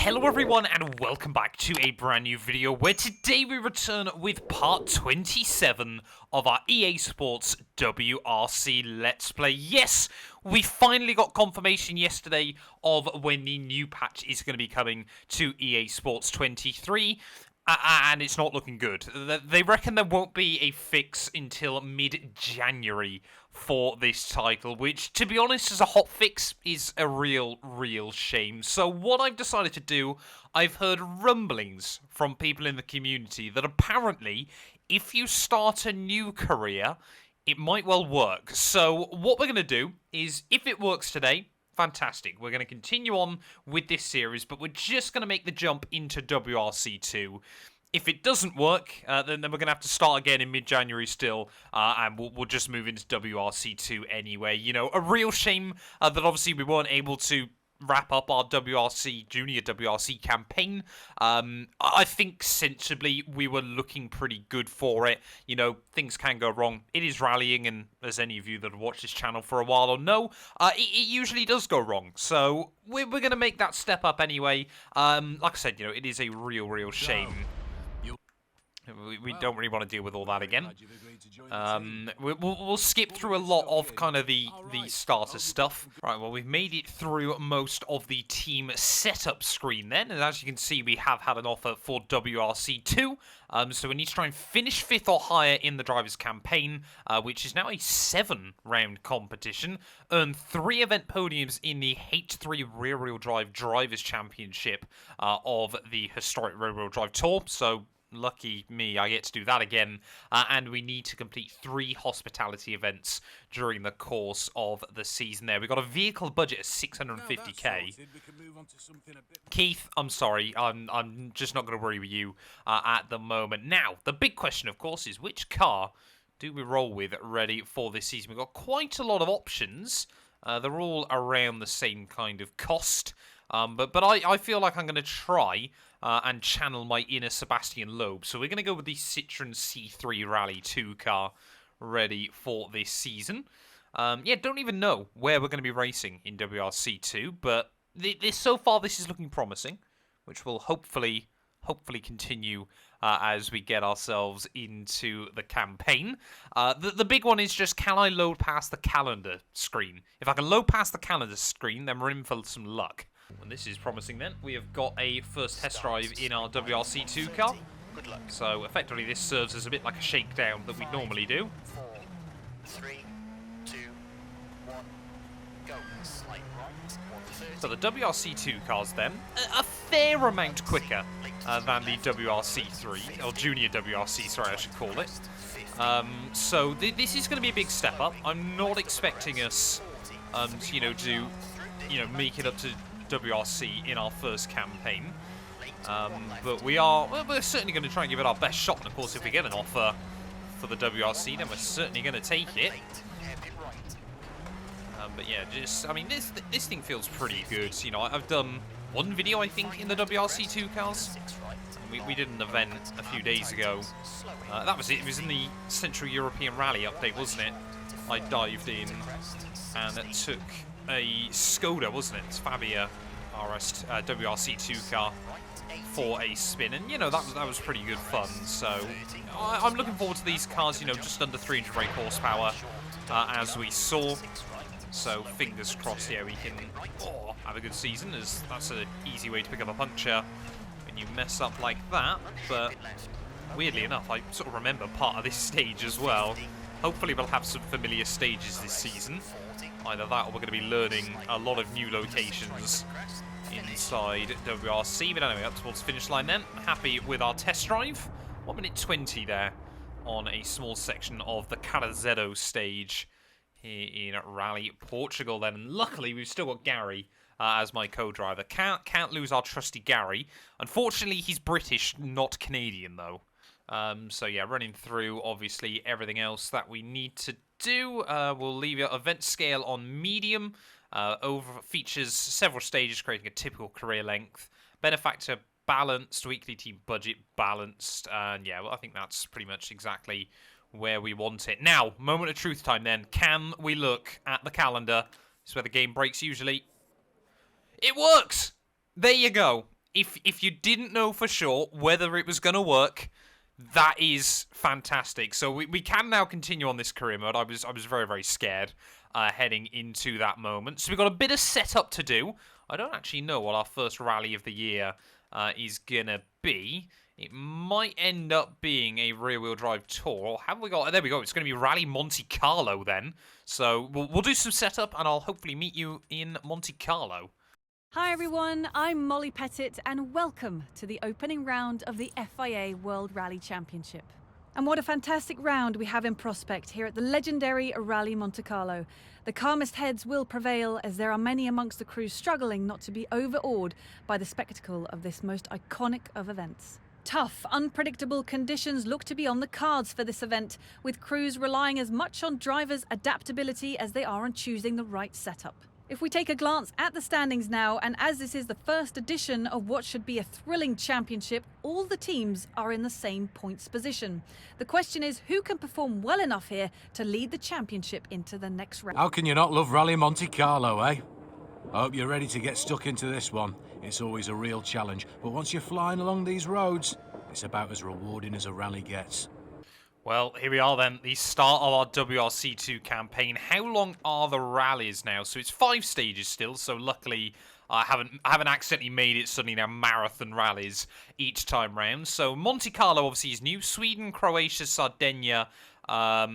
Hello everyone and welcome back to a brand new video where today we return with part 27 of our EA Sports WRC Let's Play. Yes, we finally got confirmation yesterday of when the new patch is going to be coming to EA Sports 23. And it's not looking good. They reckon there won't be a fix until mid-January for this title, which, to be honest, as a hot fix, is a real shame. So what I've decided to do, I've heard rumblings from people in the community that apparently, if you start a new career, it might well work. So what we're going to do is, if it works today, fantastic. We're going to continue on with this series, but we're just going to make the jump into WRC2. If it doesn't work, then we're going to have to start again in mid-January still, and we'll just move into WRC2 anyway. You know, a real shame that obviously we weren't able to wrap up our Junior WRC campaign. I think sensibly we were looking pretty good for it. You know, things can go wrong. It is rallying, and as any of you that have watched this channel for a while will know, it usually does go wrong. So we're going to make that step up anyway. Like I said, you know, it is a real shame. We don't really want to deal with all that again. We'll skip through a lot of kind of the starter stuff. Right, well, we've made it through most of the team setup screen then, and as you can see, we have had an offer for WRC2. So we need to try and finish 5th or higher in the Drivers' Campaign, which is now a 7-round competition. Earn 3 event podiums in the H3 Rear-Wheel Drive Drivers' Championship of the Historic Rear-Wheel Drive Tour. So lucky me, I get to do that again, and we need to complete 3 hospitality events during the course of the season there. We've got a vehicle budget of 650k. Keith, I'm sorry, I'm just not going to worry with you at the moment. Now, the big question, of course, is which car do we roll with ready for this season? We've got quite a lot of options. They're all around the same kind of cost. But I feel like I'm going to try and channel my inner Sebastian Loeb. So we're going to go with the Citroen C3 Rally 2 car ready for this season. Yeah, don't even know where we're going to be racing in WRC2, but so far this is looking promising, which will hopefully continue as we get ourselves into the campaign. The big one is just, can I load past the calendar screen? If I can load past the calendar screen, then we're in for some luck. And this is promising then. We have got a first test drive in our WRC2 car. Good luck. So effectively this serves as a bit like a shakedown that we normally do. 4, 3, 2, 1, go. Slight right, 130. So the WRC2 cars then, a fair amount quicker than the WRC3, or Junior WRC, sorry I should call it. So this is going to be a big step up. I'm not expecting us to make it up to WRC in our first campaign, but we're certainly going to try and give it our best shot. And of course, if we get an offer for the WRC, then we're certainly going to take it. But yeah, I mean, this thing feels pretty good. You know, I've done one video, I think, in the WRC2 cars. We did an event a few days ago. That was it. It was in the Central European Rally update, wasn't it? I dived in and it took a Skoda, wasn't it? It's Fabia RS WRC2 car for a spin, and you know that was pretty good fun. So I'm looking forward to these cars. You know, just under 300 brake horsepower, as we saw. So fingers crossed, yeah, we can have a good season, as that's an easy way to pick up a puncture when you mess up like that. But weirdly enough, I sort of remember part of this stage as well. Hopefully we'll have some familiar stages this season. Either that or we're going to be learning a lot of new locations inside WRC. But anyway, up towards the finish line then. Happy with our test drive. 1 minute 20 there on a small section of the Carazedo stage here in Rally Portugal then. And luckily we've still got Gary as my co-driver. Can't lose our trusty Gary. Unfortunately he's British, not Canadian though. So yeah, running through obviously everything else that we need to do. We'll leave your event scale on medium. Features several stages, creating a typical career length. Benefactor balanced, weekly team budget balanced, and yeah, well, I think that's pretty much exactly where we want it. Now, moment of truth time then. Can we look at the calendar? This is where the game breaks usually. It works! There you go. if you didn't know for sure whether it was going to work, that is fantastic. So we can now continue on this career mode. I was very, very scared heading into that moment. So we've got a bit of setup to do. I don't actually know what our first rally of the year is going to be. It might end up being a rear-wheel drive tour. Have we got... There we go. It's going to be Rally Monte Carlo then. So we'll do some setup, and I'll hopefully meet you in Monte Carlo. Hi everyone, I'm Molly Pettit and welcome to the opening round of the FIA World Rally Championship. And what a fantastic round we have in prospect here at the legendary Rally Monte Carlo. The calmest heads will prevail as there are many amongst the crew struggling not to be overawed by the spectacle of this most iconic of events. Tough, unpredictable conditions look to be on the cards for this event, with crews relying as much on drivers' adaptability as they are on choosing the right setup. If we take a glance at the standings now, and as this is the first edition of what should be a thrilling championship, all the teams are in the same points position. The question is, who can perform well enough here to lead the championship into the next round? How can you not love Rally Monte Carlo, eh? I hope you're ready to get stuck into this one. It's always a real challenge, but once you're flying along these roads, it's about as rewarding as a rally gets. Well, here we are then, the start of our WRC2 campaign. How long are the rallies now? So it's 5 stages still, so luckily I haven't accidentally made it suddenly now marathon rallies each time round. So Monte Carlo obviously is new. Sweden, Croatia, Sardinia are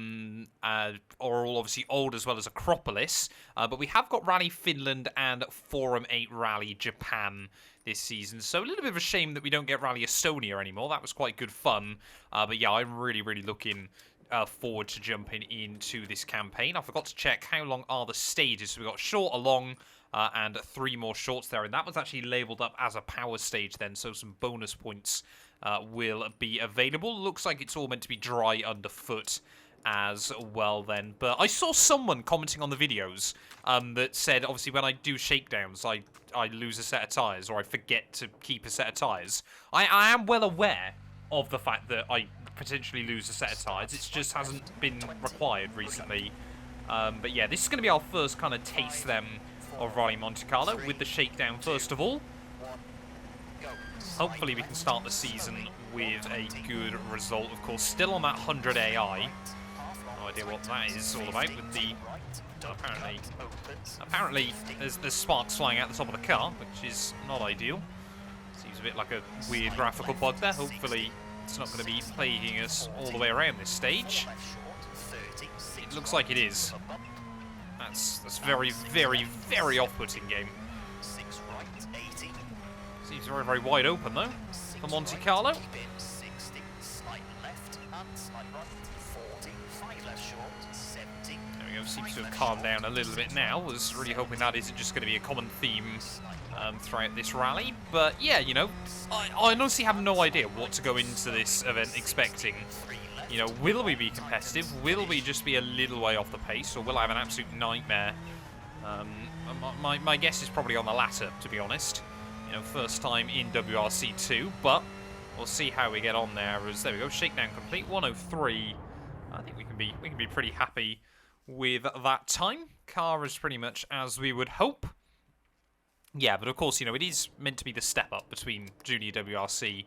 all obviously old, as well as Acropolis. But we have got Rally Finland and Forum 8 Rally Japan this season. So a little bit of a shame that we don't get Rally Estonia anymore. That was quite good fun. But yeah, I'm really, really looking forward to jumping into this campaign. I forgot to check how long are the stages. So we've got short, a long, and 3 more shorts there. And that was actually labelled up as a power stage then, so some bonus points will be available. Looks like it's all meant to be dry underfoot as well then. But I saw someone commenting on the videos that said, obviously, when I do shakedowns, I lose a set of tyres, or I forget to keep a set of tyres. I am well aware of the fact that I potentially lose a set of tyres. It just hasn't been required recently. But yeah, this is going to be our first kind of taste then of Rally Monte Carlo with the shakedown first of all. Hopefully we can start the season with a good result. Of course, still on that 100 AI. No idea what that is all about with the... Apparently there's sparks flying out the top of the car, which is not ideal. Seems a bit like a weird graphical bug there. Hopefully it's not going to be plaguing us all the way around this stage. It looks like it is. That's very, very, very off-putting game. Seems very, very wide open though for Monte Carlo. There we go, seems to have calmed down a little bit now. Was really hoping that isn't just going to be a common theme throughout this rally. But yeah, you know, I honestly have no idea what to go into this event expecting. You know, will we be competitive? Will we just be a little way off the pace? Or will I have an absolute nightmare? My guess is probably on the latter, to be honest. You know, first time in WRC2, but we'll see how we get on there. As there we go, shakedown complete, 103. I think we can be pretty happy with that time. Car is pretty much as we would hope. Yeah, but of course, you know, it is meant to be the step up between Junior WRC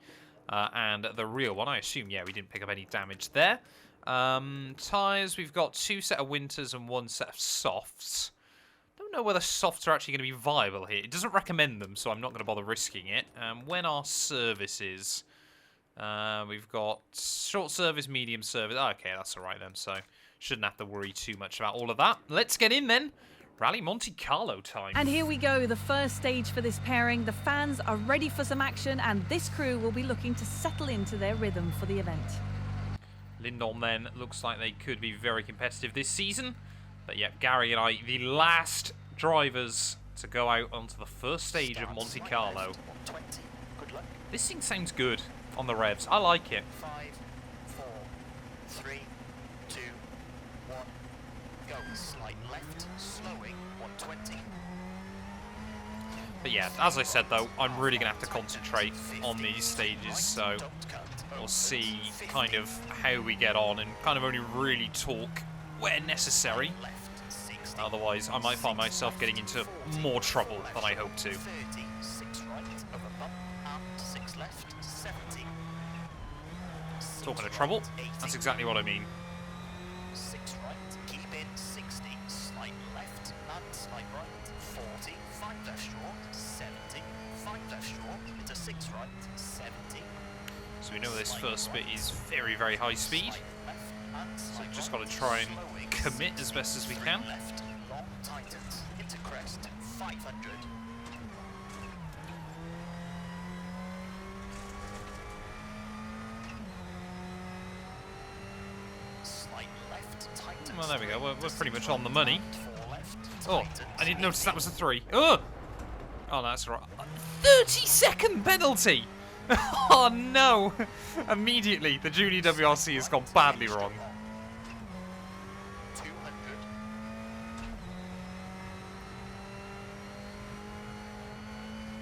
and the real one. I assume, yeah, we didn't pick up any damage there. Tyres, we've got 2 set of winters and 1 set of softs. Don't know whether softs are actually going to be viable here. It doesn't recommend them, so I'm not going to bother risking it. When are services? We've got short service, medium service. Oh, okay, that's all right then, so shouldn't have to worry too much about all of that. Let's get in then. Rally Monte Carlo time. And here we go, the first stage for this pairing. The fans are ready for some action, and this crew will be looking to settle into their rhythm for the event. Lindholm then looks like they could be very competitive this season. But yeah, Gary and I, the last drivers to go out onto the first stage of Monte Carlo. This thing sounds good on the revs. I like it. 5, 4, 3, 2, 1, go. Slight left, slowing, 120. But yeah, as I said though, I'm really going to have to concentrate on these stages, so we'll see kind of how we get on and kind of only really talk where necessary. Otherwise, I might find myself getting into more trouble than I hope to. 70. Talking of trouble, that's exactly what I mean. 6 right, keep in 60, slight left and slight right, 40, 5 left short, 70, 5 left short, into 6 right, 70. So we know this first bit is very, very high speed. So we've just got to try and commit as best as we can. Left, long tightens, into crest, 500. Slight left, tightens. Well, there we go. We're pretty much on the money. 4 left, Oh, tightens, I didn't notice that was a 3. Oh! Oh, that's right. 30-second penalty! Oh, no! Immediately, the Junior WRC has gone badly wrong. 200.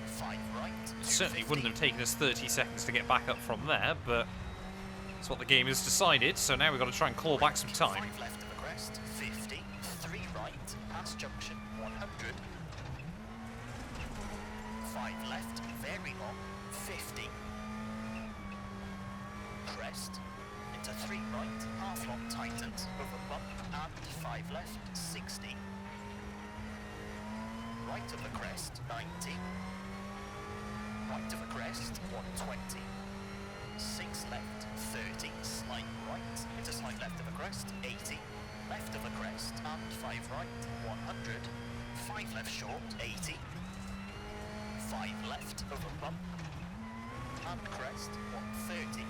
5 right. It certainly wouldn't have taken us 30 seconds to get back up from there, but that's what the game has decided, so now we've got to try and claw back some time. 5 left of the crest, 50. 3 right, past junction, 100. 5 left, very long, 50. Crest, into 3 right, half long tightens, over bump, and 5 left, 60. Right of the crest, 90. Right of the crest, 120. 6 left, 30, slight right, into slight left of the crest, 80. Left of the crest, and 5 right, 100. 5 left short, 80. 5 left over bump, and crest, 130.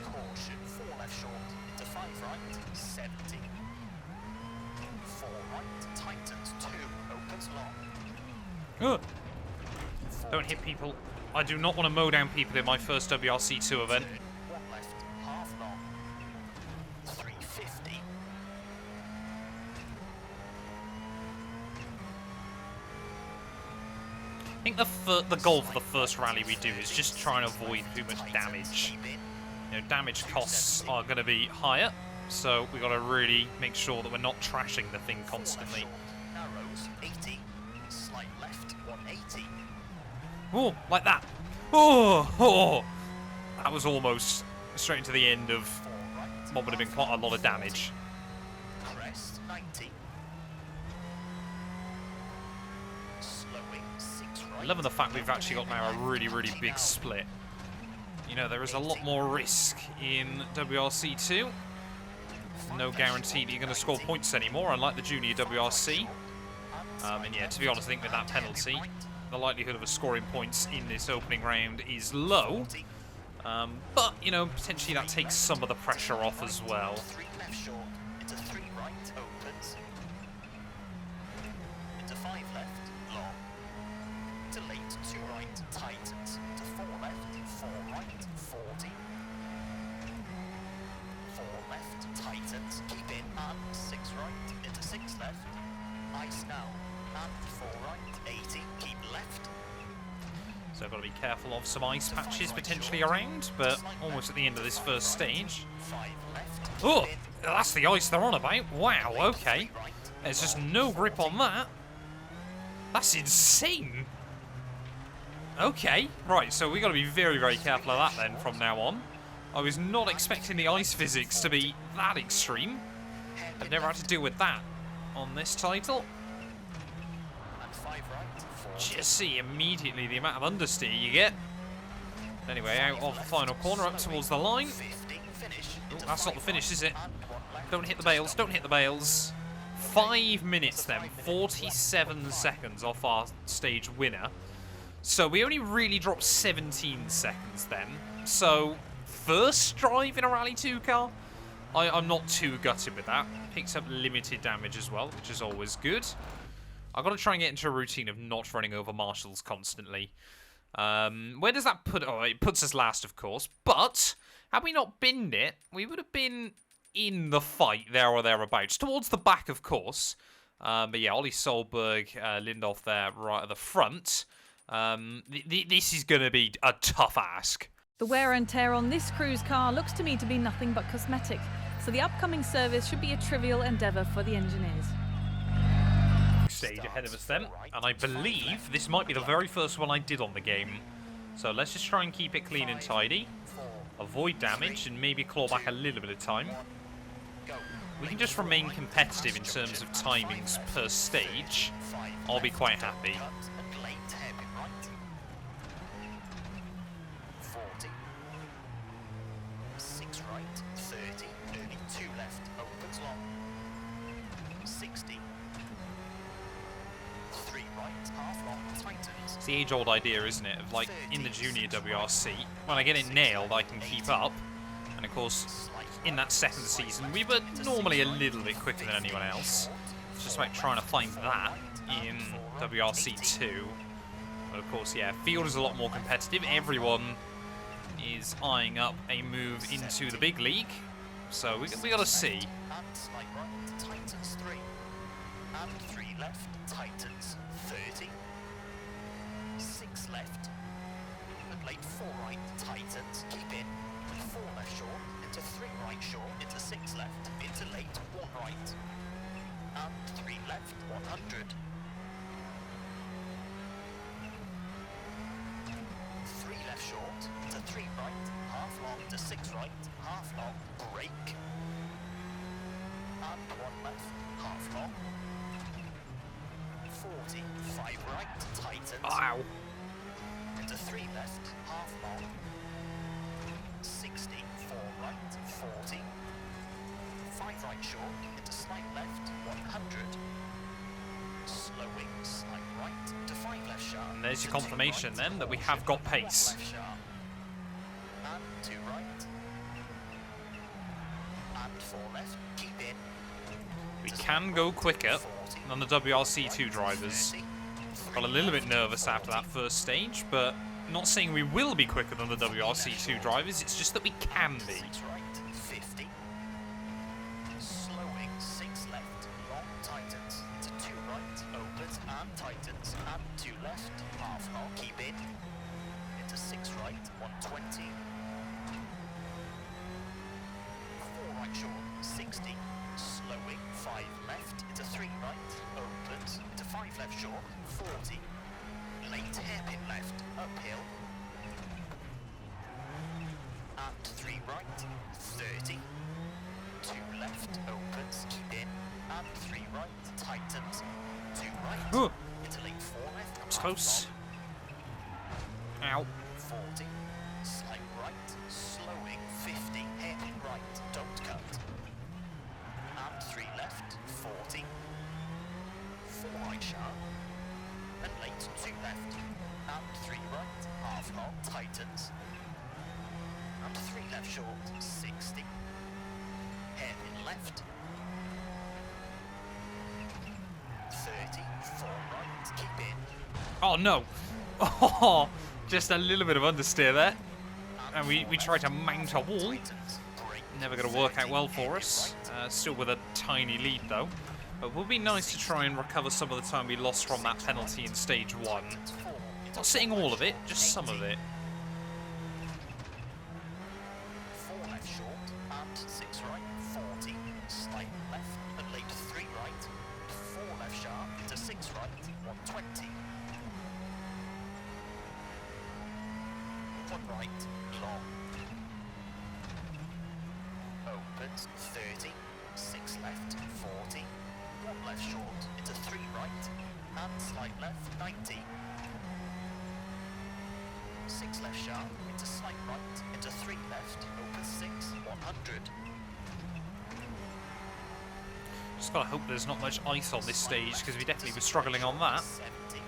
Caution, 4 left short, into 5 right, 70. 4 right, tightens, 2, opens long. Ugh. Don't hit people. I do not want to mow down people in my first WRC2 event. 1 left, half long. 350. I think the goal for the first rally we do is just try and avoid too much damage. Keep in. You know, damage costs are going to be higher, so we've got to really make sure that we're not trashing the thing constantly. Narrows, 80. Slight left, 180. Oh, like that. Oh, that was almost straight into the end of 4 right. what would have been quite a lot of damage. Crest, 90. Slowing, 6 right. I love the fact we've actually got now a really, really big split. You know, there is a lot more risk in WRC2. No guarantee that you're going to score points anymore, unlike the Junior WRC. And yeah, to be honest, I think with that penalty, the likelihood of us scoring points in this opening round is low. But, you know, potentially that takes some of the pressure off as well. 3 left short, into 3 right, opens. Into 5 left, long. To late, 2 right, tightens. To 4 left, 4 right, 40. 4 left, tightens. Keep in, and 6 right, into 6 left. Ice now, and 4 right, 80. Keep left. So I've got to be careful of some ice patches potentially around, but almost at the end of this first stage. 5 left. Oh, that's the ice they're on about. Wow, okay. There's just no grip on that. That's insane. Okay, right, so we've got to be very, very careful of that then from now on. I was not expecting the ice physics to be that extreme. I've never had to deal with that on this title. And 5 right, 40. Just see immediately the amount of understeer you get. Anyway, out of the final corner, up towards the line. 50, finish. Oh, that's not the finish, is it? Don't hit the bails, don't hit the bails. 5 minutes then, 47 seconds off our stage winner. So we only really dropped 17 seconds then. So, first drive in a Rally 2 car? I'm not too gutted with that. Picks up limited damage as well, which is always good. I've got to try and get into a routine of not running over marshals constantly. Where does that put... Oh, it puts us last, of course. But, had we not binned it, we would have been in the fight there or thereabouts. Towards the back, of course. But yeah, Ollie Solberg, Lindolf there right at the front. This is going to be a tough ask. The wear and tear on this cruise car looks to me to be nothing but cosmetic, so the upcoming service should be a trivial endeavour for the engineers. Stage ahead of us then, and I believe this might be the very first one I did on the game. So let's just try and keep it clean and tidy. Avoid damage and maybe claw back a little bit of time. We can just remain competitive in terms of timings per stage. I'll be quite happy. 40. 6 right, 30, nearly 2 left, opens long. 60. 3 right, half long, tightens. It's the age-old idea, isn't it? Of like, in the junior WRC, when I get it nailed, I can keep up. And of course, in that second season, we were normally a little bit quicker than anyone else. It's just like trying to find that in WRC2. But of course, yeah, field is a lot more competitive. Everyone is eyeing up a move into the big league. So we got to see. And slight right, tightens 3. And 3 left, tightens 30. 6 left. And late 4 right, tightens, keep in. 4 left short, into 3 right short, into 6 left, into late 1 right. And 3 left, 100. 3 left short, into 3 right, half long, to 6 right, half long, break. And 1 left, half long. 40, 5 right, tightens. Ow. Into 3 left, half long. 60, 4 right, 40. 5 right short, into slight left, 100. Slowing, slight right, to 5 left sharp. And there's your to 2 confirmation right, then that we caution, have got 1 pace. left sharp. And 2 right. And 4 left, keep in. We can go quicker than the WRC2 drivers. Got a little bit nervous after that first stage, but not saying we will be quicker than the WRC2 drivers, it's just that we can be. 6 right, 50. Slowing, 6 left, long tightens, to 2 right, opens and tightens, and 2 left, half long, keep in. Into 6 right, 120. 4 right short, 60. Slowing, 5 left, into 3 right, opens, into 5 left short, 40. Late hairpin left, uphill. And 3 right, 30. 2 left, opens, keep in. And 3 right, tightens. 2 right, Ooh. into late 4 left, It's close. Ow. 40. Slight right, slowing, 50. Hairpin right, don't cut. And 3 left, 40. 4 right sharp. And late 2 left. And 3 right, half long, tightens. And 3 left short, 60. Hairpin left. 30, 4 right, keep in. Oh no! Oh, just a little bit of understeer there. And we tried to mount a wall. Never going to work out well for us. Still with a tiny lead though. But it would be nice to try and recover some of the time we lost from that penalty in stage 1. Not saying all of it, just some of it. 4 left short and 6 right, 40. Slight left and late 3 right. 4 left sharp to 6 right, 120. 1 right, long. Opens 30. 6 left, 40. 1 left short into 3 right. And slight left, 90. 6 left sharp, into slight right, into 3 left, open 6, 100. Just gotta hope there's not much ice on this stage, because we definitely were struggling on that. 70,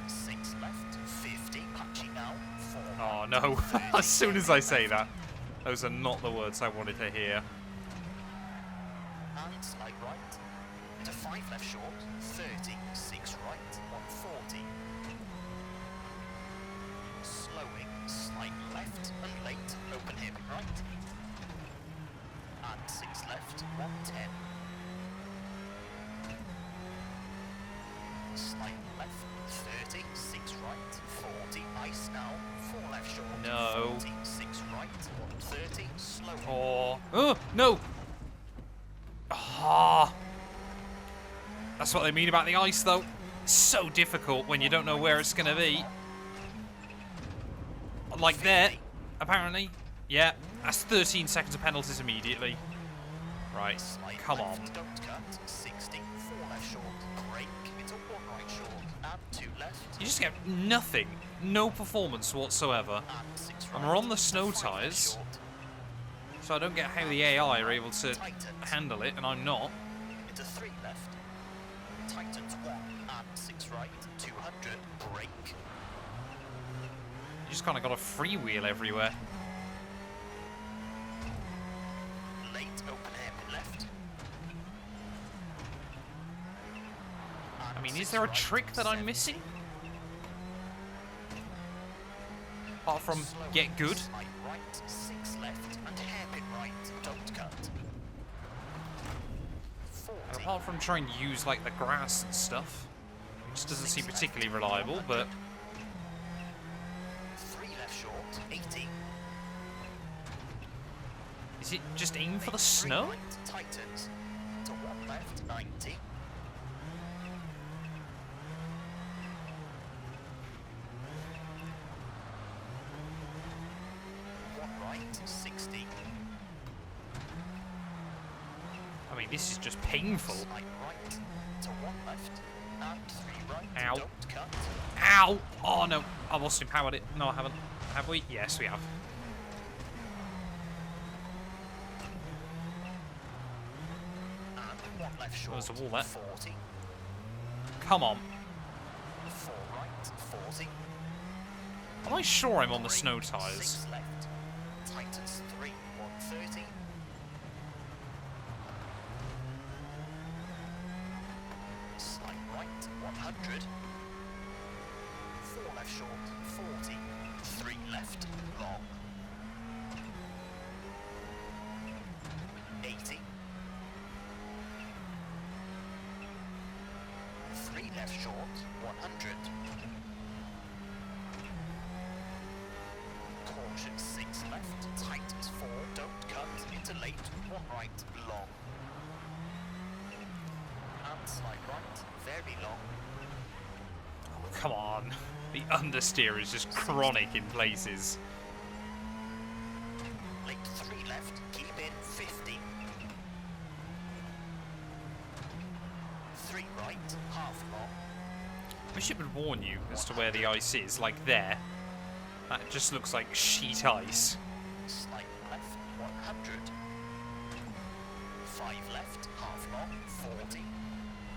6 left, 50, punchy now, 4 Oh no, as soon as I say that, those are not the words I wanted to hear. and slight right, into 5 left short, 30, 6 right, 140. Slowing, slight left and late, open hip right. And 6 left, 110. Slight left, 30, 6 right, 40, ice now, 4 left short, No. 40, 6 right, 130, slow. Oh, no! Ah, that's what they mean about the ice, though. It's so difficult when you don't know where it's going to be. like there, apparently. Yeah, that's 13 seconds of penalties immediately. Right, come on. Don't cut. 60. 4 left short. Brake into 1 right short. And 2 left. You just get nothing. No performance whatsoever. And 6 right. And we're on the snow 5 left tyres, short. so I don't get how the AI are able to handle it, and I'm not. Into 3 left. Tightens 1 and 6 right. 200. Brake. You just kind of got a freewheel everywhere. Late open hairpin left. I mean, is there a trick that I'm missing? Apart from get good? Slight right, 6 left, and hairpin right, don't cut. 40. And apart from trying to use, like, the grass and stuff, which doesn't seem particularly reliable, but 3 left short, 80. is it just aim for the snow? Right, tightens. To 1 left, 90. Right, 60. I mean, this is just painful. Slight right, to 1 left, and 3 right, Ow. don't cut. Ow! Oh no, I lost empowered it. No, I haven't. Have we? Yes, we have. And 1 left short, There's a wall there. 40. Come on. 4 right, 40. Am I sure I'm on the 3, snow tyres? 6 left. Tightens 3, 130. Slight right, 100. 4 left short, 40. 3 left, long. 80. 3 left short, 100. Caution 6 left, tightens 4, don't cut, into late, 1 right, long. And slight right, very long. Come on. The understeer is just chronic in places. Late 3 left, keep in 50. 3 right, half long. I wish it would warn you as to where the ice is, like there. That just looks like sheet ice. Slight left, 100. 5 left, half long, 40.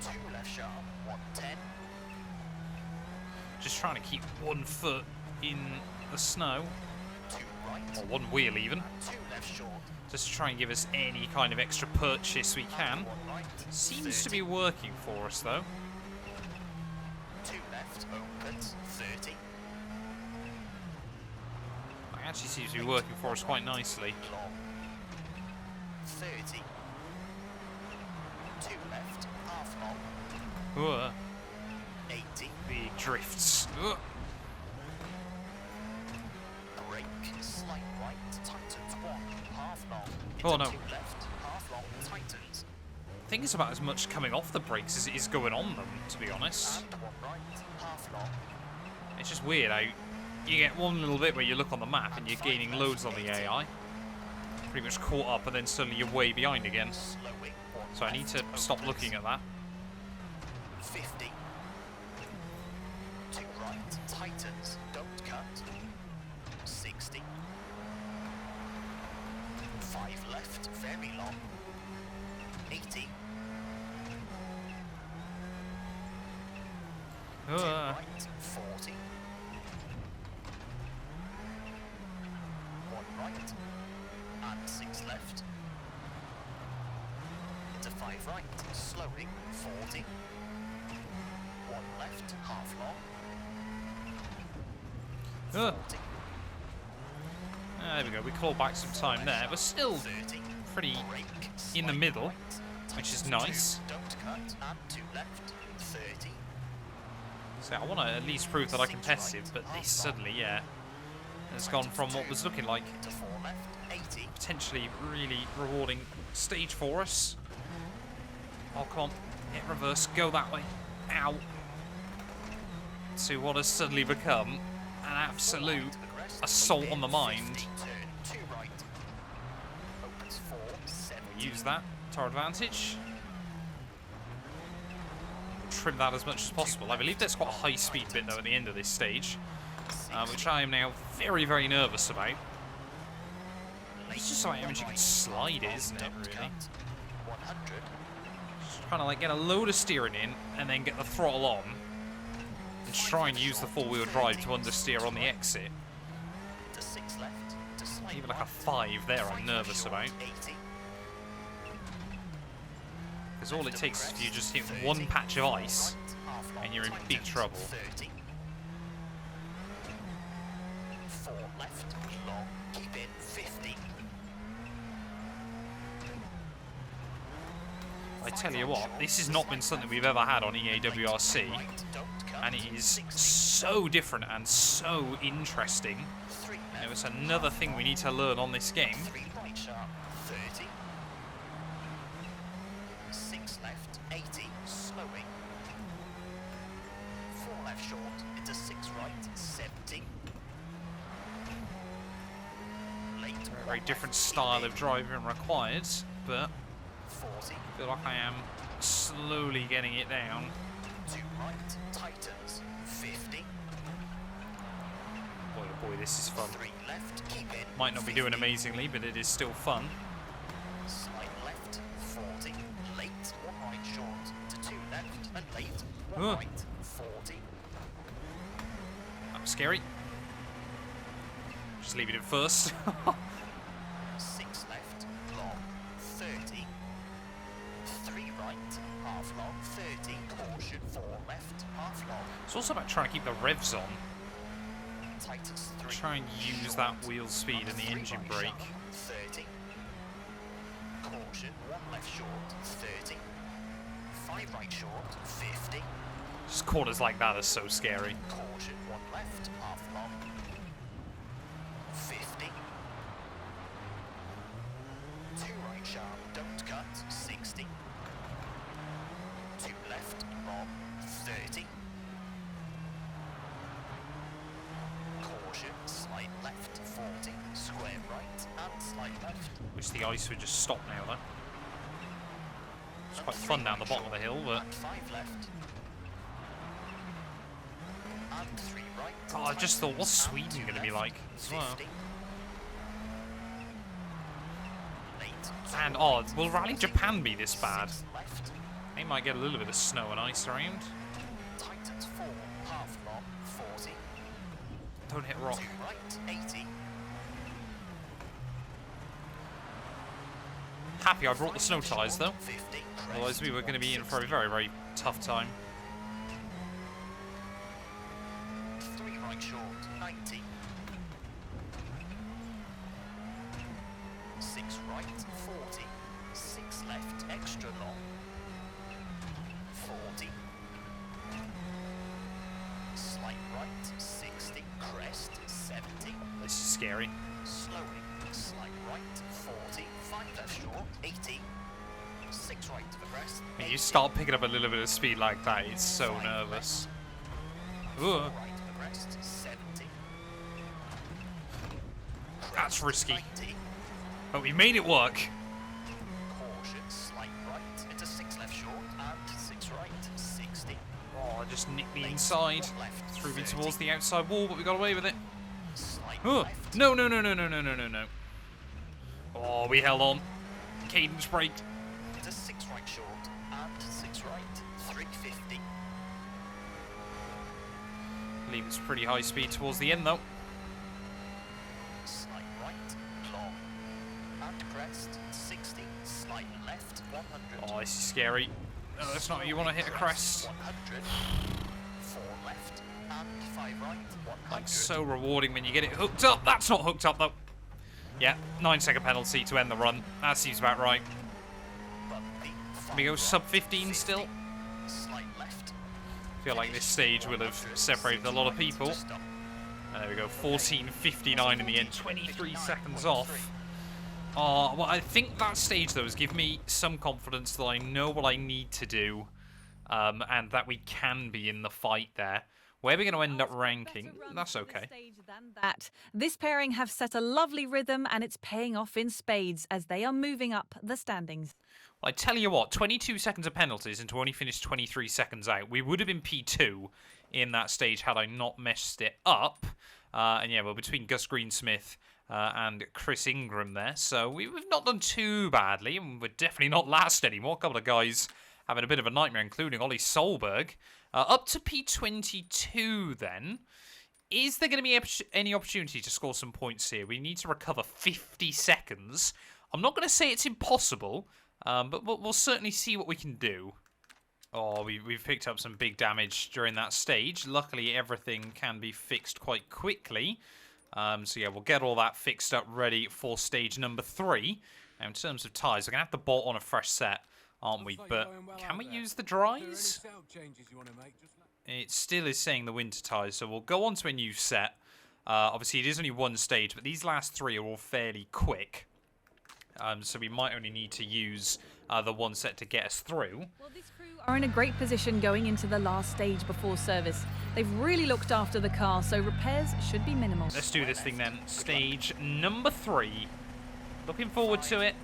2 left sharp, 110. Just trying to keep 1 foot in the snow, 2 right, or 1 wheel even, 2 left short. just to try and give us any kind of extra purchase we can. 1 right, Seems to 30. be working for us though. 2 left, opens, 30. It actually seems to be working for us quite nicely. Long. 30. 2 left, half long, Ugh, 80. the drifts. Ugh. Brake, slight right, tightens 1, half long. Oh, Into no. 2 left, half long, tightens. I think it's about as much coming off the brakes as it is going on them, to be honest. And 1 right, half long. It's just weird how you get one little bit where you look on the map and you're gaining loads on the AI. Pretty much caught up and then suddenly you're way behind again. Slowing, 1 So I need to left, stop opens, looking at that. 50. 2 right, tightens, don't cut. 60. 5 left, very long. 80. 2 Ugh. right, 40. 1 right, and 6 left. Into 5 right, slowing, 40. 1 left, half long. Ugh. 40. There we go, we clawed back some time there, but still 30. pretty Brake, in the slight middle, right, which is tightens nice. 2, don't cut, and 2 left, 30. So I want to at least prove that I can test it, but this suddenly, yeah, has gone from what was looking like Into 4 left, 80. potentially really rewarding stage for us. Oh, come on, hit reverse, go that way. Ow. To what has suddenly become an absolute assault on the mind. Turn 2 right. Opens 4, 70. Use that to our advantage. Trim that as much as possible. I believe there's quite a high speed bit though at the end of this stage, which I am now very, very nervous about. It's just like how much you can slide it, isn't it, really? 100. Just kind of like get a load of steering in and then get the throttle on and try and use the four-wheel drive to understeer on the exit. To 6 left. To slide Even like a 5 there I'm nervous about. 80. Because all it takes is if you just hit one patch of ice and you're in big trouble. 30. 4 left, long, keep in 50. I tell you what, this has not been something we've ever had on EA WRC, and it is so different and so interesting. You know, it's another thing we need to learn on this game. 3 right sharp, 30. 6 left, 80, slowing. 4 left short, into 6 right, 70. Late, Very different style of driving required, but 40. I feel like I am slowly getting it down. 2 right, tightens, 50. Boy, oh boy, this is fun. 3 left, keep in. Might not be doing amazingly, but it is still fun. Slide left, 40. Late, 1 right short, to 2 left, and late, 1 Ugh. right, 40. That was scary. Just leaving it first. 6 left, long, 30. 3 right, half long, 30. Caution, 4 left, half long. It's also about trying to keep the revs on. Tightens 3. Try and use that wheel speed and the 3 engine right brake. sharp, 30. Caution, 1 left short, 30. 5 right short, 50. Just corners like that are so scary. Caution, 1 left, half long. 50. 2 right sharp, don't cut, 60. 2 left, long, 30. Caution, slight left, 40. Square right, and slight left. Wish the ice would just stop now, though. It's quite fun down the bottom of the hill, but... And 5 left. And 3 right. Oh, I just thought, what's Sweden going to be like as well? 50. Late, And, oh, will Rally Japan be this bad? 6 left. They might get a little bit of snow and ice around. Tightens 4, half long, 40. Don't hit rock. 2 right, 80. Happy I brought the snow tyres, though. 50. Otherwise we were going to be in for a very, very tough time. 3 right short, 90. 6 right, 40. 6 left, extra long. 40. Slight right, 60. Crest, 70. This is scary. Slowing, slight right, 40. 5 left short, 80. 6 right to the crest. When you start picking up a little bit of speed like that, it's so nervous. Ugh. Right to the crest, 70. That's risky. 90. But we made it work. Caution, slight right, into 6 left short, and 6 right, 60. Oh, just nicked me inside. Threw me towards the outside wall, but we got away with it. Slight Oh, left, no, no, no, no, no, no, no, no, no. Oh, we held on. Cadence brake. into 6 right short, and 6 right, 350. I believe it's pretty high speed towards the end, though. Slight right, long, and crest, 60. Slight left, 100. Oh, this is scary. No, that's not what you want to hit a crest. 100. 4 left, and 5 right, 100. Like, so rewarding when you get it hooked up. That's not hooked up, though. Yeah, 9-second penalty to end the run. That seems about right. Bumpy, Can we go sub 15 still? Slight left. I feel like this stage will have separated a lot of people. Stop. And there we go, 14:59 in the end, 23 seconds off. Well, I think that stage, though, has given me some confidence that I know what I need to do, and that we can be in the fight there. where we're going to end up ranking. That's okay. That. This pairing have set a lovely rhythm, and it's paying off in spades as they are moving up the standings. Well, I tell you what, 22 seconds of penalties and to only finish 23 seconds out. We would have been P2 in that stage had I not messed it up. And yeah, well, between Gus Greensmith and Chris Ingram there. So we've not done too badly, and we're definitely not last anymore. A couple of guys having a bit of a nightmare, including Ollie Solberg. Up to P22 then. Is there going to be any opportunity to score some points here? We need to recover 50 seconds. I'm not going to say it's impossible, but we'll certainly see what we can do. Oh, we've picked up some big damage during that stage. Luckily, everything can be fixed quite quickly. So yeah, we'll get all that fixed up ready for stage number 3. Now, in terms of tyres, we're going to have to bolt on a fresh set, aren't we? But can we use the dries? It still is saying the winter tyres, so we'll go on to a new set. Obviously, it is only one stage, but these last 3 are all fairly quick. So we might only need to use the one set to get us through. Well, this crew are in a great position going into the last stage before service. They've really looked after the car, so repairs should be minimal. Let's do this thing then. Stage number 3. Looking forward to it.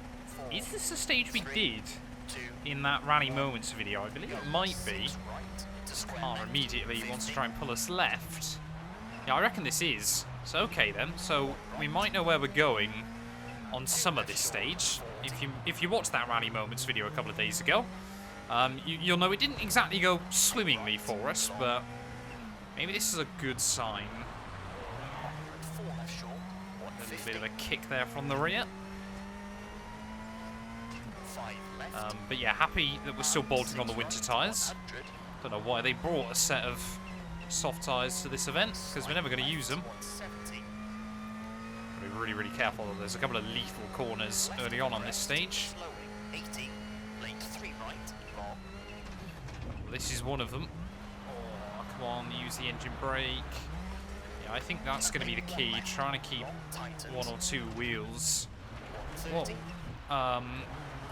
Is this the stage we did in that Rally Moments video? I believe it might be. This car immediately wants to try and pull us left. Yeah, I reckon this is. So okay then. So we might know where we're going on some of this stage. If you watched that Rally Moments video a couple of days ago, you'll know it didn't exactly go swimmingly for us, but maybe this is a good sign. A little bit of a kick there from the rear. But yeah, happy that we're still bolting on the winter tyres. Don't know why they brought a set of soft tyres to this event, because we're never going to use them. Be really, really careful. There's a couple of lethal corners early on this stage. This is one of them. Oh, come on, use the engine brake. Yeah, I think that's going to be the key. Trying to keep 1 or 2 wheels, whoa,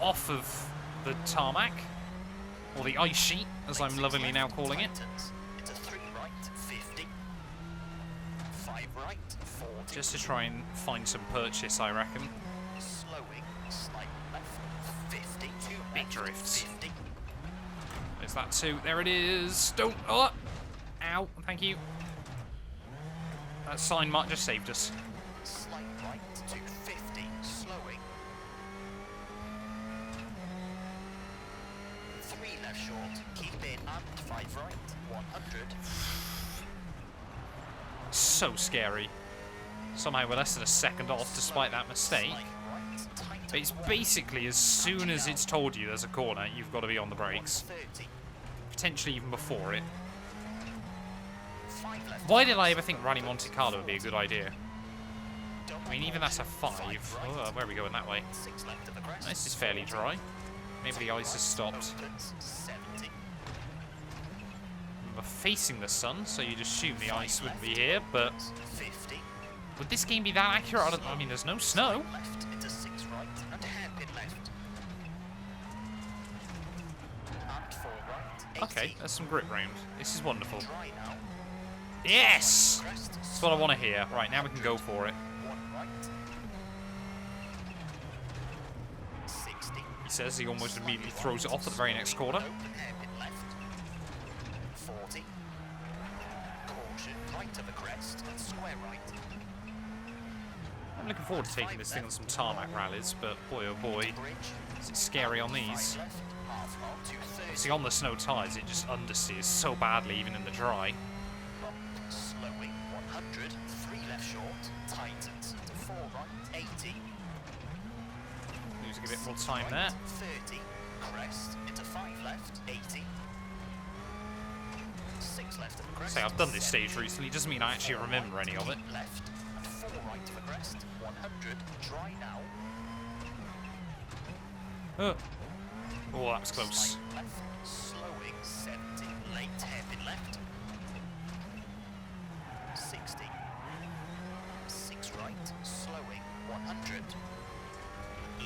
off of the tarmac, or the ice sheet, as I'm lovingly now calling it. Just to try and find some purchase, I reckon. Big drifts. There's that too. There it is. Don't. Oh! Ow. Thank you. That sign mark just saved us. Slight right to 50, slowing. 3 left short, keep in and 5 right, 100. So scary. Somehow we're less than a second off despite that mistake. But it's basically as soon as it's told you there's a corner, you've got to be on the brakes. Potentially even before it. Why did I ever think Rally Monte Carlo would be a good idea? I mean, even that's a 5. Oh, where are we going that way? This is fairly dry. Maybe the ice has stopped. We're facing the sun, so you'd assume the ice wouldn't be here, but would this game be that accurate? I mean, there's no snow. Okay, there's some grip round. This is wonderful. Yes! That's what I want to hear. Right, now we can go for it. He says he almost immediately throws it off at the very next corner. I'm looking forward to taking this thing on some tarmac rallies, but boy oh boy, is it scary on these. See, on the snow tyres, it just understeers so badly, even in the dry. Slowing 100, 3 left short, tightens to 4 right, 80. Losing a bit more time there. 30, crest into 5 left, 80. 6 left of the crest. Say, I've done this stage recently, doesn't mean I actually remember any of it. Left and 4 right of the crest, 100, dry now. Oh, that was close. Left, slowing 70, late hairpin left. 60. 6 right, slowing 100.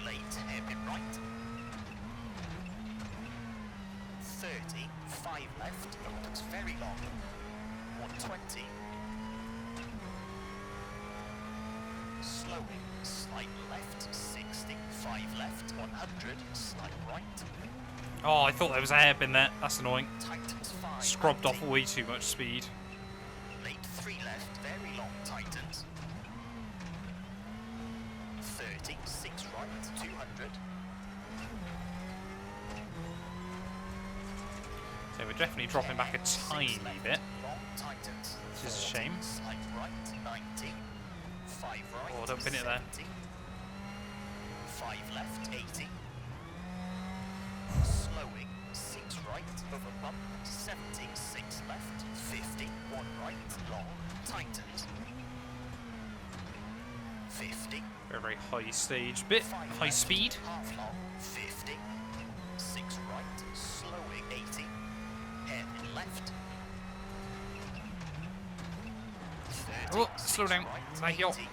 Late hairpin right. 30, 5 left, oh, looks very long. 20. Slowing, slight left, 60, 5 left, 100, slight right. Oh, I thought there was a hairpin there. That's annoying. Tightens 5. Scrubbed off way too much speed. Late 3 left, very long tightens. 30, 6 right, 200. So we're definitely dropping back a tiny bit, Long tightens. which is a shame. Slight right, 90. 5 right, Oh, don't pin it there. 70. 5 left, 80. Slowing, 6 right, over bump, 70, 6 left, 50, 1 right, long, tightens. 50. Very, very high stage bit, 5 high left, speed. half long, 50. 6 right, slowing, 80. Hairpin left. 30, Oh, slow 6 down. right, Thank you. 80.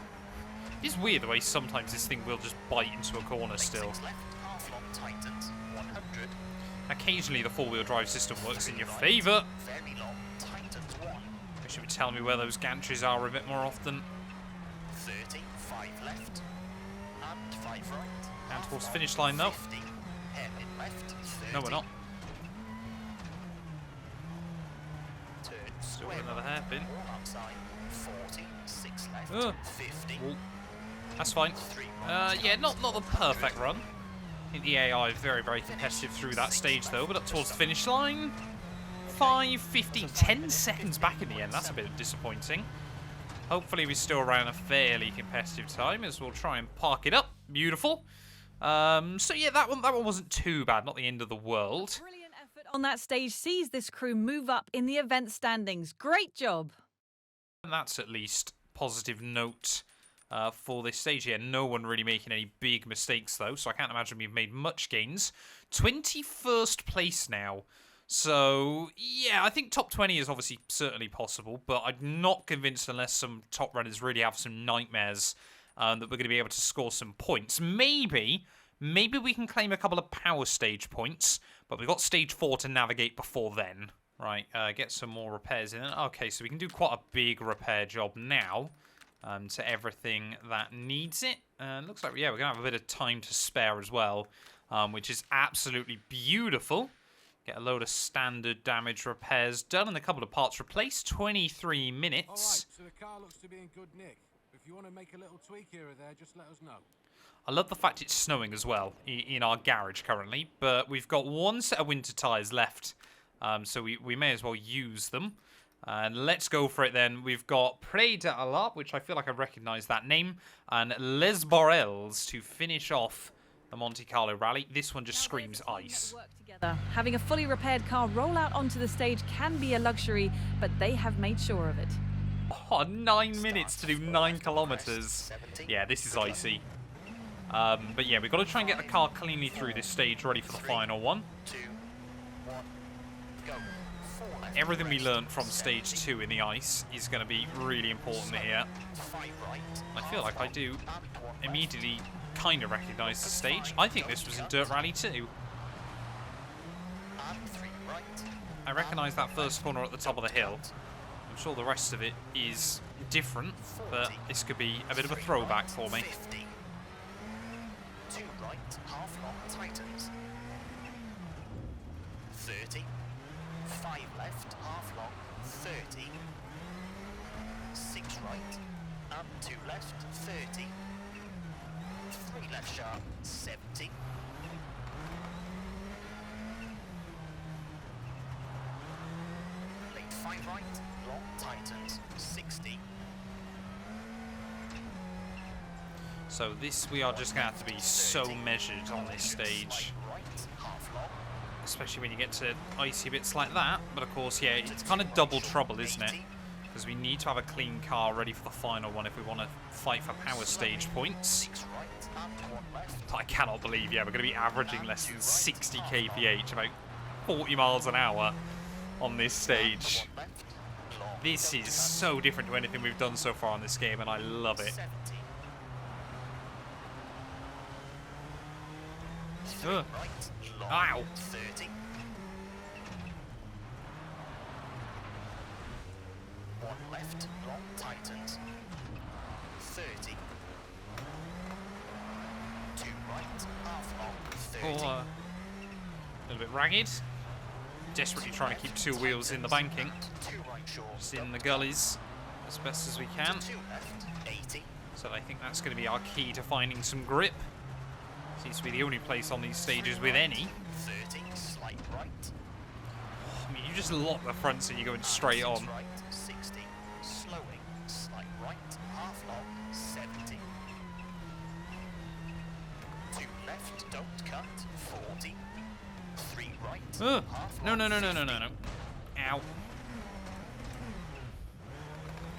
It's weird the way sometimes this thing will just bite into a corner Late still. 6 left, half long, tightens, 100. Occasionally the four-wheel drive system works in your favour. Very long, tightens 1. You should be telling me where those gantries are a bit more often. 30, 5 left, and 5 right. And half towards long, finish line though. 50, hairpin left, 30. No, we're not. Turn Still square got another right, hairpin. all outside, 40, 6 left, Ugh. 50. Well, that's fine. 3 right, Yeah, not the perfect run. I think the AI is very, very competitive through that stage though, but up towards the finish line. 5, 15, 10 seconds back in the end. That's a bit disappointing. Hopefully we still ran a fairly competitive time as we'll try and park it up. Beautiful. So yeah, that one wasn't too bad. Not the end of the world. Brilliant effort on that stage sees this crew move up in the event standings. Great job. And that's at least positive note for this stage here. No one really making any big mistakes though, so I can't imagine we've made much gains. 21st place now. So, yeah, I think top 20 is obviously certainly possible, but I'm not convinced unless some top runners really have some nightmares that we're going to be able to score some points. Maybe we can claim a couple of power stage points, but we've got stage 4 to navigate before then. Right, get some more repairs in. Okay, so we can do quite a big repair job now to everything that needs it. And looks like, yeah, we're going to have a bit of time to spare as well, which is absolutely beautiful. Get a load of standard damage repairs done and a couple of parts replaced. 23 minutes. All right, so the car looks to be in good nick. If you want to make a little tweak here or there, just let us know. I love the fact it's snowing as well in our garage currently, but we've got one set of winter tyres left, so we may as well use them. And let's go for it then. We've got Prey de Alap, which I feel like I recognise that name, and Les Borels to finish off the Monte Carlo Rally. This one just screams ice. Having a fully repaired car roll out onto the stage can be a luxury, but they have made sure of it. Oh, 9 minutes to do 9 kilometres. Yeah, this is icy. But yeah, we've got to try and get the car cleanly through this stage, ready for the final one. 2, 1, go. 4 left, Everything we learned from stage 2 in the ice is going to be really important here. 5 right, I feel like I do immediately kind of recognise the stage. I think this was in Dirt Rally 2. and 3 right. I recognise that first corner at the top of the hill. I'm sure the rest of it is different, but this could be a bit of a throwback for me. 50. 2 right, half long, tightens. 30. 5 left, half long, 30. 6 right, and 2 left, 30. 3 left sharp, 70. Late 5 right, long tightens, 60. So this, we are just going to have to be so measured on this stage. Right, half long. Especially when you get to icy bits like that. But of course, yeah, it's kind of double trouble, isn't it? Because we need to have a clean car ready for the final one if we want to fight for power stage points. 6 right, and 1 left. I cannot believe, yeah, we're going to be averaging less than 60 kph, about 40 miles an hour on this stage. 1 left. Long. This is so different to anything we've done so far on this game, and I love it. 70. Ugh. Right, long, Ow. 30. left, long, tightens. 30. 2 right, half long, 30. Oh, a little bit ragged. Desperately trying to keep 2 wheels in the banking. 2 right short, Just in the gullies as best as we can. 2 left, 80. So I think that's going to be our key to finding some grip. Seems to be the only place on these stages with any. 30, slight right. I mean, you just lock the front so you're going straight on. Right, 60. Slowing, slight right, half long, 70. 2 left, don't cut, 40. 3 right, half No, long, no, no, no, no, 50. no, no. Ow.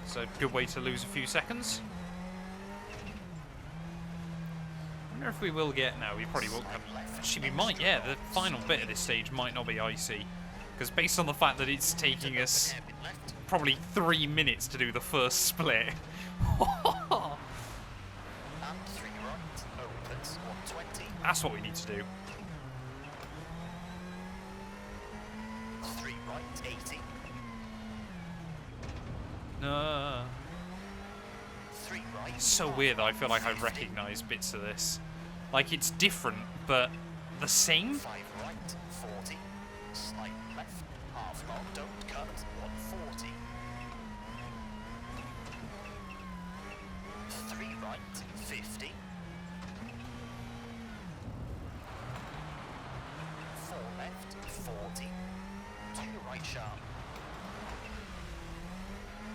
It's a good way to lose a few seconds. I wonder if we will get... No, we probably won't come... Actually, we might, yeah. The final bit of this stage might not be icy. Because based on the fact that it's taking us Hairpin left, probably 3 minutes to do the first split. and 3 right, opens, 120. That's what we need to do. 3 right, 80. No. 3 right. It's so weird that I feel like I recognise bits of this. Like, it's different, but the same? 5 right, 40. Slight left, half long, don't cut, 140. 3 right, 50. 4 left, 40. 2 right sharp.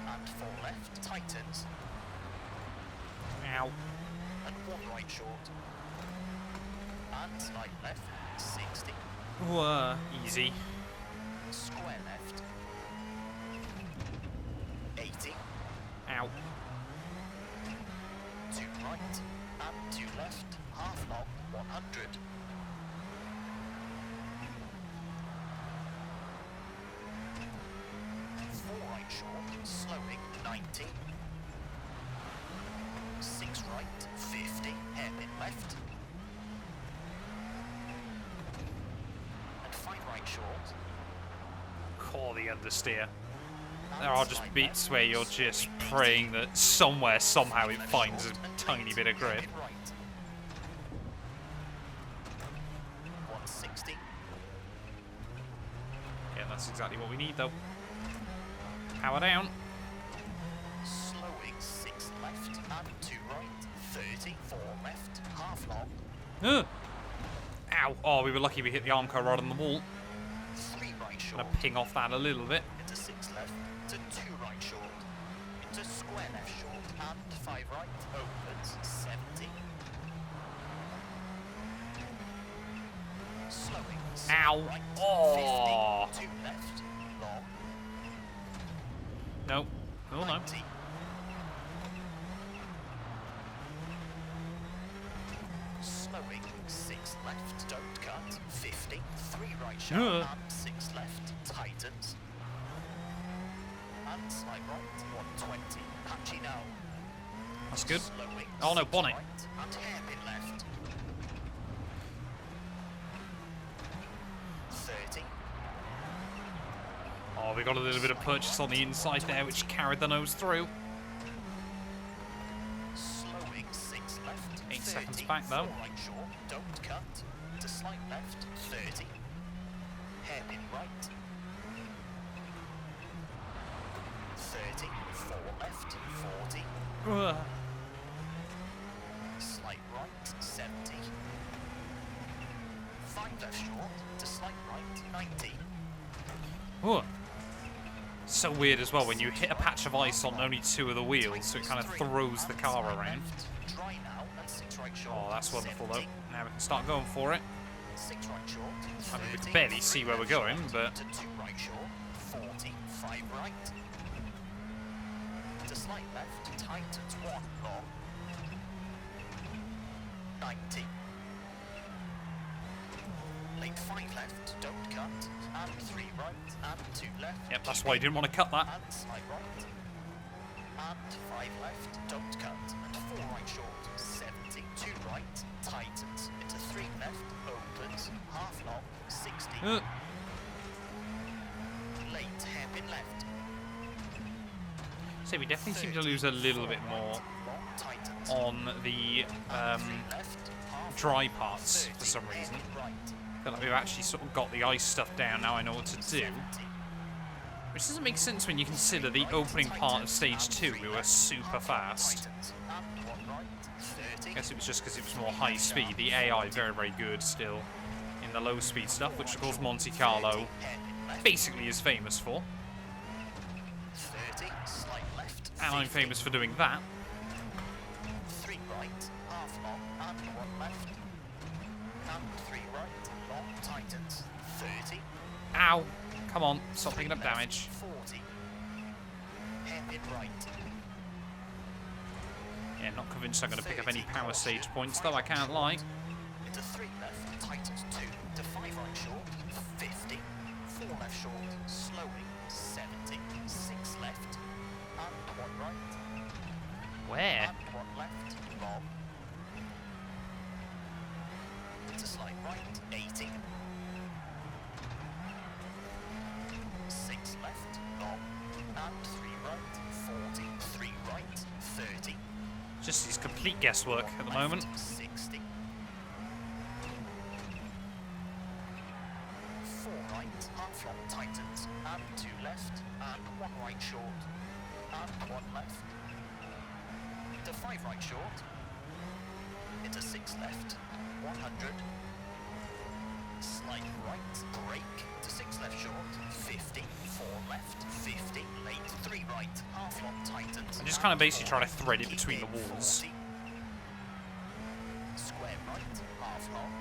And 4 left, tightens. Ow. And 1 right short. And slight left, 60. Ooh, easy. Square left. 80. Ow. 2 right. And 2 left. Half long, 100. 4 right short, slowing, 90. 6 right, 50. Hairpin left. And 5 right short. Call the understeer. There are just bits where you're just praying that somewhere, somehow, it finds a tiny bit of grip. 160. Yeah, that's exactly what we need, though. Power down. Slowing 6 left and 2 right. 30. 4 left. Half long. Ow. Oh, we were lucky we hit the armcar rod on the wall. 3 right short. Gonna ping off that a little bit. Into 6 left. To 2 right short. Into square left short. And 5 right. Opens. 70. Slowing. 6 Ow. right. Oh. 50. 2 left. Long. No. Oh, no. 90. Slowing, 6 left, don't cut, 50, 3 right sharp, Ugh. and 6 left, tightens. And slight right, 120, patchy now. That's good. Slowing, Oh, no, 6 bonnet. right, and hairpin left. 30, Oh, we got a little bit of purchase on the inside there, which carried the nose through. slowing, 6 left, 8 30, seconds back, though. 4 right short, don't cut, to slight left, 30, hairpin right, 30, 4 left, 40, Ugh. slight right, 70, 5 left short, to slight right, 90, Ugh. So weird as well when you hit a patch of ice on only 2 of the wheels, so it kind of throws the car around. dry now, and 6 right short, Oh, that's wonderful, though. 70, Now we can start going for it. 6 right short, I mean, we can 30, barely see where we're going, but... to 2 right short, 40, 5 right, to slight left, tightens 1 long, 90, late 5 left, don't cut, and 3 right, and 2 left, Yep, that's why I didn't want to cut that. and slight right, and 5 left, don't cut, and 4 right short, 70, 2 right, tightens, into 3 left, opens, half long, 60, late hairpin left, See, we definitely seem to lose a little bit more on the dry parts for some reason. I feel like we've actually sort of got the ice stuff down, now I know what to do. Which doesn't make sense when you consider the opening part of stage 2, we were super fast. I guess it was just because it was more high speed. The AI very, very good still in the low speed stuff, which of course Monte Carlo basically is famous for. And I'm famous for doing that. 3 right, half long, and 1 left. And 3 right, long tightens. 30. Ow! Come on, stop picking up damage. 40. Hairpin right. Yeah, not convinced I'm going to pick up any power stage points, though I can't lie. Into 3 left, tightens 2. To 5 right short, 50. 4 left short, slowing, 70. 6 left. And 1 right. Where? And 1 left, long. Into slight right, 80. 6 left, long. And 3 right, 40. 3 right, 30. Just is complete guesswork at the moment. 60. 4 right, half long tightens, and 2 left, and 1 right short, and 1 left. Into 5 right short, into 6 left, 100. Slight right, brake, to 6 left short, 50. 4 left, 50. Late, 3 right, half long tightens. I'm just kind of basically trying to thread it between the walls. 40. Square right, half long,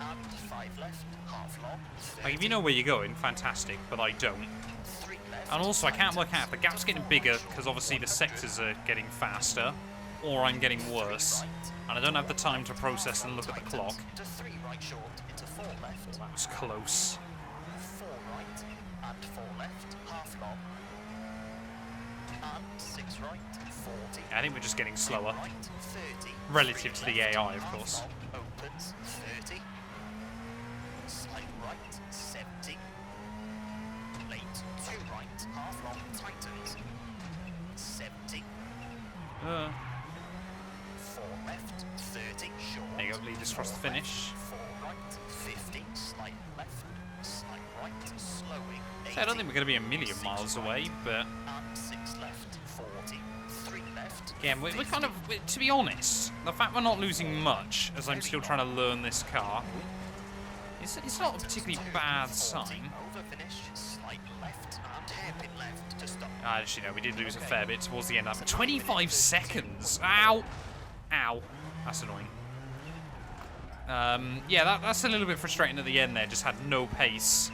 and 5 left, half long. 30. Like, if you know where you're going, fantastic, but I don't. 3 left, And also, I can't work out if the gap's getting bigger because obviously the sectors are getting faster, or I'm getting worse. And I don't have the time to process and look at the clock. to 3 right short, into 4 left, That was close. 4 right, and 4 left, half long. And 6 right, 40. I think we're just getting slower. Right, 30. Relative 3 to the left, AI, of half course. long, opens, 30. Slight right, 70. Late, 2 right, half long, tightens. 70. 4 left, 30, short. There you go, lead us across the finish. 4 right, 50, slight left, slight right, slowing. So I don't think we're going to be a million miles away, but And 6 left, 40, 3 left. again, we're kind of, to be honest, the fact we're not losing much as I'm still trying to learn this car, it's not a particularly bad sign. Over finish, slight left, and hairpin left to stop. Actually, no, we did lose a fair bit towards the end. 25 seconds! Ow! Ow. That's annoying. Yeah, that's a little bit frustrating at the end there. Just had no pace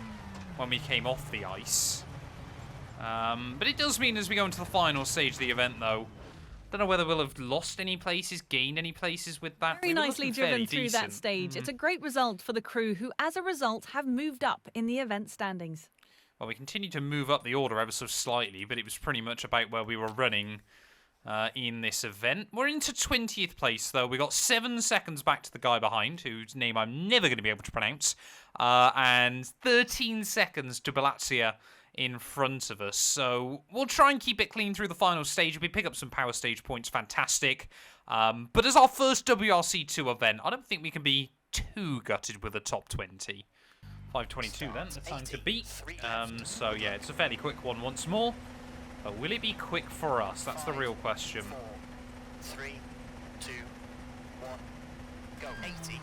when we came off the ice. But it does mean as we go into the final stage of the event, though, don't know whether we'll have lost any places, gained any places with that. Very We were nicely looking driven fairly through that decent. stage. It's a great result for the crew who, as a result, have moved up in the event standings. Well, we continued to move up the order ever so slightly, but it was pretty much about where we were running in this event. We're into 20th place, though. We got 7 seconds back to the guy behind, whose name I'm never going to be able to pronounce, and 13 seconds to Belazia in front of us. So we'll try and keep it clean through the final stage. If we pick up some power stage points, fantastic. But as our first WRC2 event, I don't think we can be too gutted with a top 20. 5:22 then, the time to beat. So yeah, it's a fairly quick one once more. But will it be quick for us? That's the real question. 4, 3, 2, 1, go. 80.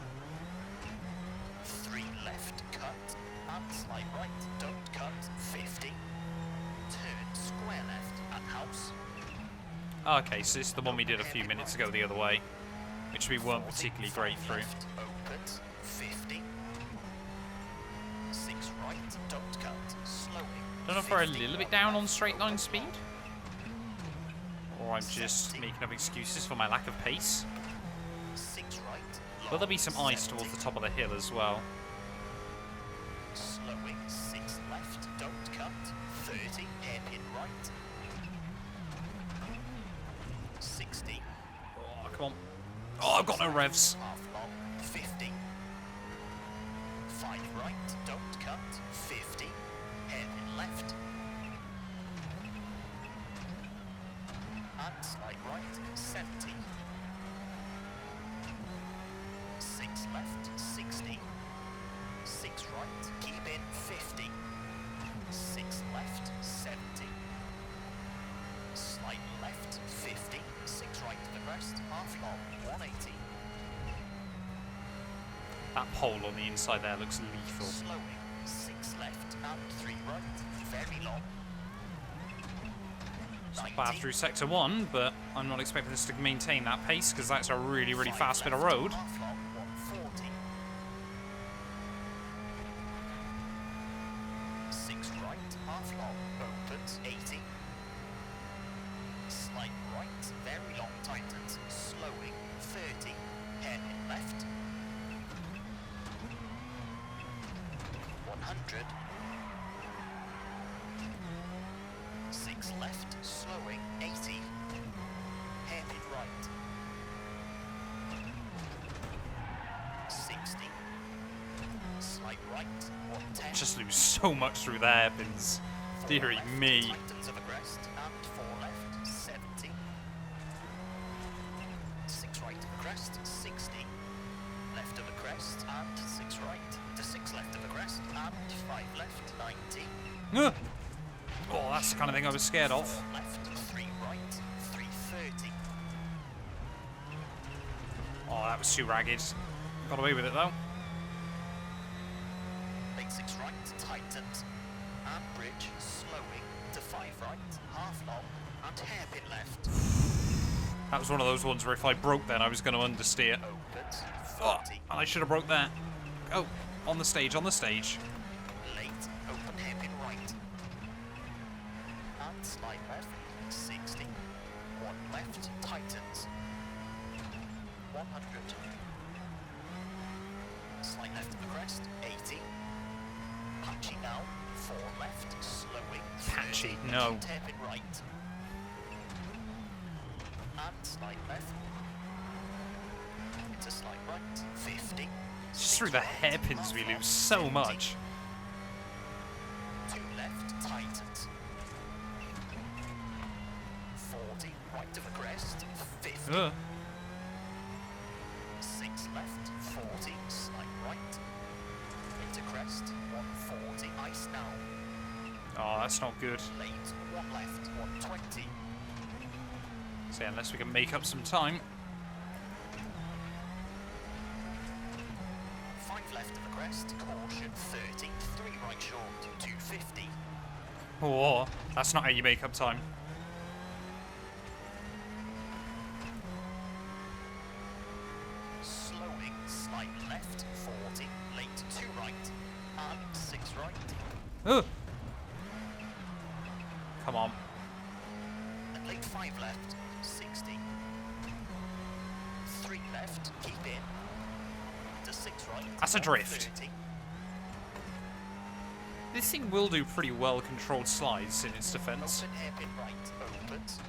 3 left, cut, and slight right, don't cut. 50. Turn square left at house. Okay, so this is the one we did a few minutes ago the other way, which we weren't particularly great through. Left, opens. 50. 6 right, don't cut. Slowing. Don't know if we're a little bit down on straight line speed, or I'm just making up excuses for my lack of pace. 6 right. Will there be some ice towards the top of the hill as well? Slowing. 6 left, don't cut. 30, hairpin right. 60. Oh, come on. Oh, I've got no revs. Half long. 50. 5 right, don't cut. 50. Hairpin left. and slide right, 70. 6 left, 60. 6 right, keep in, 50. 6 left, 70. Slide left, 50. 6 right to the crest, half long, 180. That pole on the inside there looks lethal. Slowing, 6 left and 3 right, very long. It's not bad through sector 1, but I'm not expecting this to maintain that pace because that's a really, really fast bit of road. Half long, 140. 6 right, half long, opens, 80. Slight right, very long, tightens, slowing, 30. Hairpin left. 100. 6 left, slowing, 80. Hairpin right. 60. Slight right, 110. Just lose so much through the hairpins. 4 Deary left, me. tightens of a crest, and 4 left, 70. 6 right of a crest, 60. Left of a crest, and 6 right. To 6 left of a crest, and 5 left, 90. Oh, that's the kind of thing I was scared of. 4 left, 3 right, 330. Oh, that was too ragged. Got away with it though. Late 6 right, tightens. And bridge, slowing. To 5 right, half long, and hairpin left. That was one of those ones where if I broke then I was going to understeer. Opens, Oh, 40. and I should have broke that. Oh, on the stage, on the stage. Late, open hairpin right. And slide left, 60. 1 left, tightens. 100. Slide left of the crest, 80. Patchy now, 4 left, slowing. Patchy, 30, no. hairpin right. And slide left. Into slide right, 50. Just through the hairpins we lose so much. 2 left, tightens. 40, right of a crest, 50. 6 left, 40, slide right. Into crest, 140, ice now. Oh, that's not good. Late, 1 left, 120. So yeah, unless we can make up some time. 5 left of the crest, caution, 30. 3 right short, 250. Oh, that's not how you make up time. Slowing, slide left, 40. Late, 2 right. And 6 right. Ugh. Come on. And late 5 left, 60. 3 left, keep in. To 6 right. That's a drift. 30. This thing will do pretty well controlled slides in its defense. Open hairpin right, opens.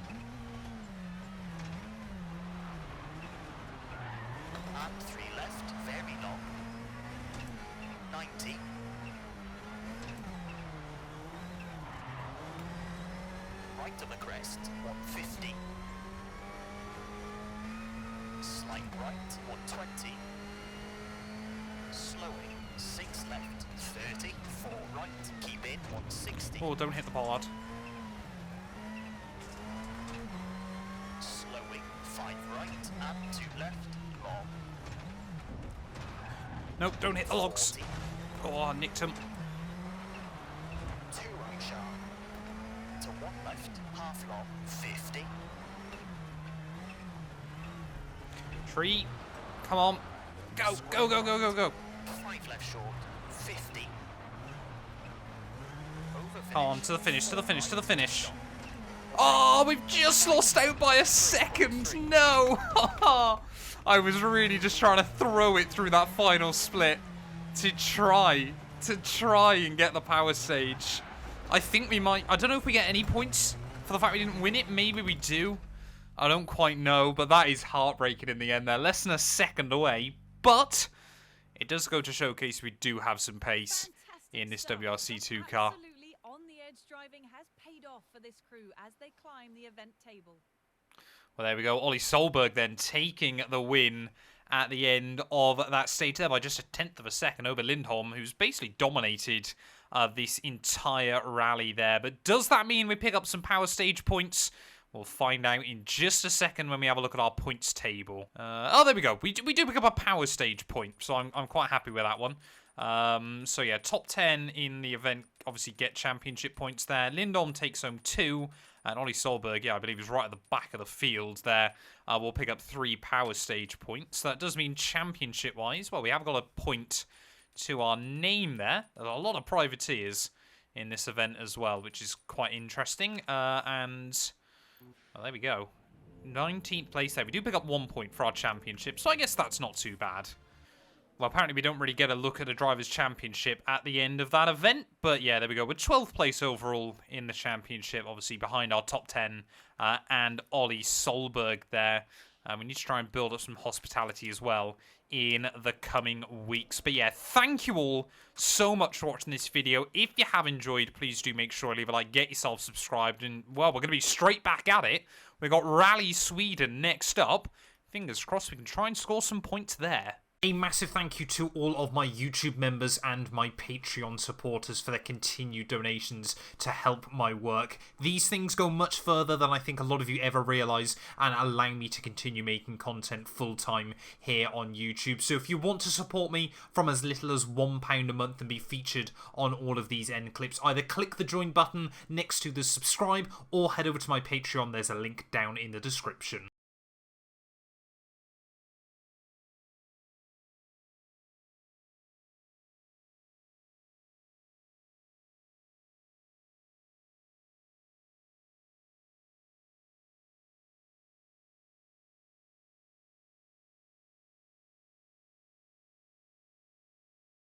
And 3 left, very long. 90. Right of the crest, 150. Slight right, 120. Slowing, 6 left, 30. 4 right, keep in, 160. Oh, don't hit the bollard. Slowing, 5 right, and 2 left, long. Nope, don't hit the logs. 40. Oh, I nicked him. 2 right sharp. To 1 left, half long, 50. Tree. Come on. Go, go, go, go, go, go. 5 left short, 50. Over Come on, to the finish, to the finish, to the finish. Oh, we've just lost out by a second. No. I was really just trying to throw it through that final split to try and get the power stage. I think we might. I don't know if we get any points for the fact we didn't win it. Maybe we do. I don't quite know, but that is heartbreaking in the end there. Less than a second away, but it does go to showcase we do have some pace in this WRC2 car. Absolutely on the edge driving has paid off for this crew as they climb the event table. Well, there we go. Ollie Solberg then taking the win at the end of that stage there by just a 1/10 of a second over Lindholm, who's basically dominated this entire rally there. But does that mean we pick up some power stage points? We'll find out in just a second when we have a look at our points table. Oh, there we go. We do pick up a power stage point, so I'm quite happy with that one. So yeah, top 10 in the event obviously get championship points there. Lindholm takes home 2, and Ollie Solberg, yeah, I believe is right at the back of the field there. We'll pick up 3 power stage points. That does mean championship-wise, well, we have got a point to our name there. There's a lot of privateers in this event as well, which is quite interesting. And well, there we go. 19th place there. We do pick up 1 point for our championship, so I guess that's not too bad. Well, apparently we don't really get a look at the Drivers' Championship at the end of that event. But yeah, there we go. We're 12th place overall in the championship, obviously behind our top 10 and Ollie Solberg there. We need to try and build up some hospitality as well in the coming weeks. But yeah, thank you all so much for watching this video. If you have enjoyed, please do make sure to leave a like, get yourself subscribed, and well, we're going to be straight back at it. We've got Rally Sweden next up. Fingers crossed we can try and score some points there. A massive thank you to all of my YouTube members and my Patreon supporters for their continued donations to help my work. These things go much further than I think a lot of you ever realise and allow me to continue making content full-time here on YouTube. So if you want to support me from as little as £1 a month and be featured on all of these end clips, either click the join button next to the subscribe or head over to my Patreon. There's a link down in the description.